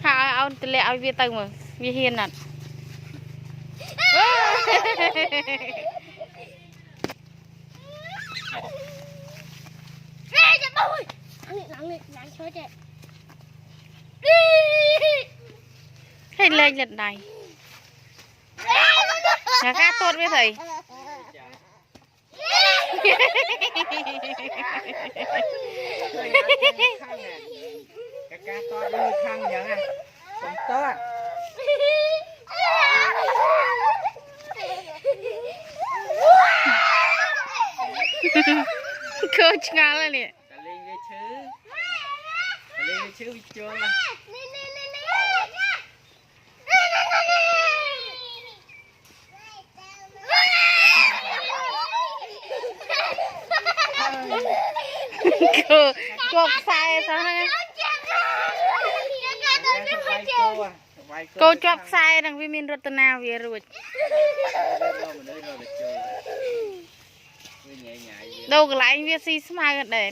Hà ông tụi lẹ ao việt tầng mà việt hiền nè hay lên lần này nhà cá tốt với thầy cái cá to như khăn vậy nè còn to coach ngã lên nè cả lên cái chứ bị trơn mà cô sai sao nè cô chọc sai đằng vi min rốt nào về rồi đâu cái lại anh viết si smile đấy